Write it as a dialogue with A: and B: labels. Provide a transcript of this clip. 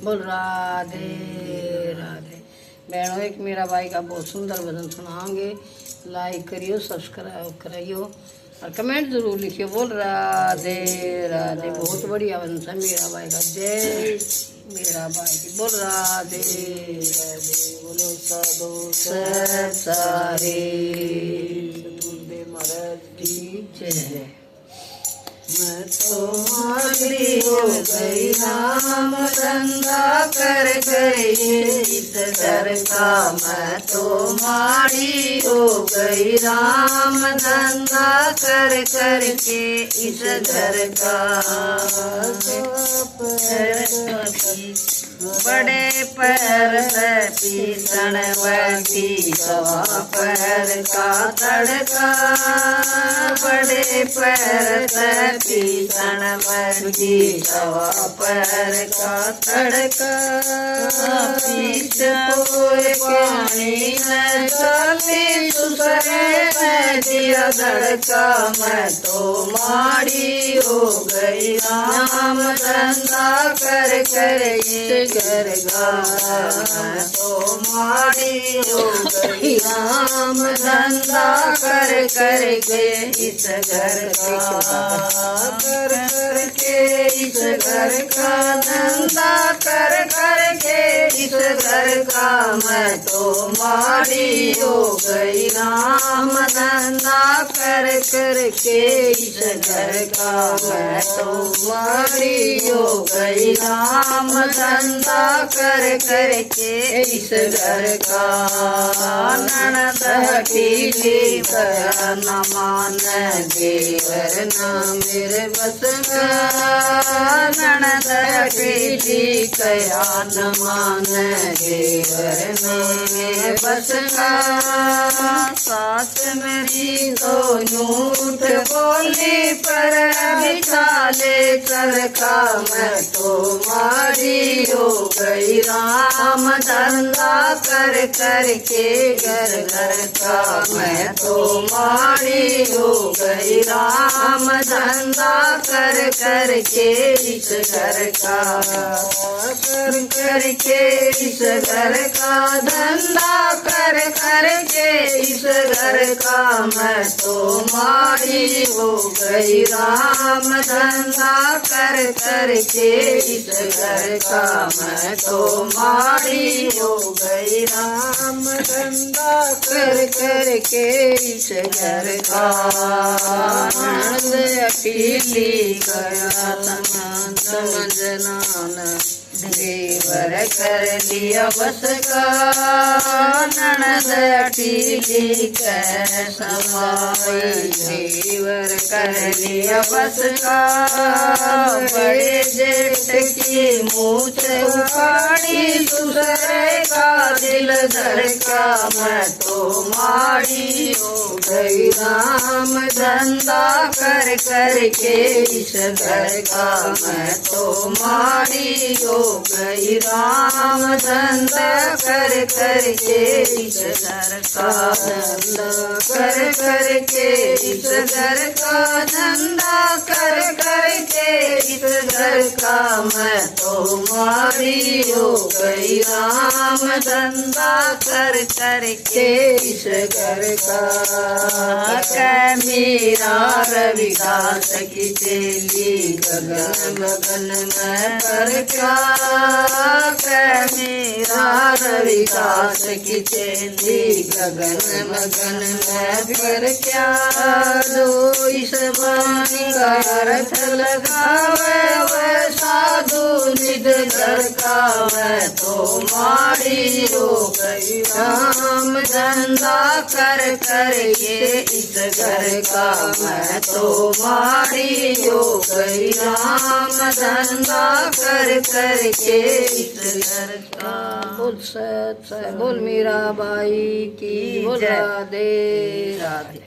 A: बोल राधे राधे। बहनों, एक मेरा भाई का बहुत सुंदर भजन सुनाओगे, लाइक करियो, सब्सक्राइब करियो और कमेंट जरूर लिखियो। बोल राधे राधे। बहुत बढ़िया भजन था मेरा भाई का। जय मेरा भाई की। बोल राधे राधे। बोलो साधु सारे महाराज की जय। मैं तो माली हो गई, नाम धंधा कर गई इस घर का। मैं तो माली हो गई, राम धंधा कर करके इस घर का। बड़े पैर से पीसण वती सवा पैर का तड़का। बड़े पैर से पीसण वती सवा पैर का तड़का। पीस कोई पानी न चली दूसरे में दिया धड़का। मैं तो माड़ी हो गई, राम धंधा कर कर इस घर का। मैं तो माड़ी हो गई, राम धंधा कर कर के इस घर का। कर कर के इस घर का धंधा कर कर के इस घर का। मैं तो माड़ी हो गई, राम धंधा कर कर के इस घर का। मैं तो माड़ी हो गई, राम धंधा कर कर के इस घर का। ननद हठीली कया न मान देवर न मेरे बस का। ननद हठीली कया न मान देवर न मेरे बस का। सास मेरी तो झूठ बोली पर बिछाले चरखा। मैं तो माड़ी हो गई, राम धंधा कर कर के घर घर का। मैं तो माड़ी हो गई, राम धंधा कर कर के इस घर का। कर कर के इस घर का धंधा कर कर के इस घर का। मैं तो माड़ी हो गई, राम धंधा कर कर के इस घर का। मैं तो माड़ी हो गई, राम धंधा कर कर के इस घर का। ननद अकेली गया समझना न देवर कर लिया बस का। ननद अकेली कैसवाई देवर कर लिया बस का। बड़े जेठ की मूछ उखाड़ी दूसरे का दिल धड़का। मैं तो माड़ी हो गई, राम धंधा कर कर के इस घर का। मैं तो माड़ी हो गई, राम धंधा कर कर के इस घर का। धंधा कर कर के इस घर का। धंधा कर कर के इस घर का। मैं तो माड़ी हो गई, राम धंधा कर कर के इस घर का। मेरा रविदास की चेली गगन मगन में पर क्या। मेरा रविदास की चेली गगन मगन में पर क्या। जो इस वाणी का अर्थ लगावे वह साधु निज घर का। मैं तो माड़ी हो गई, राम धंधा कर कर ये इस घर का। मैं तो माड़ी हो गई, राम धंधा कर कर के इस घर का। बोल सच बोल मीरा बाई की। बोल राधे राधे।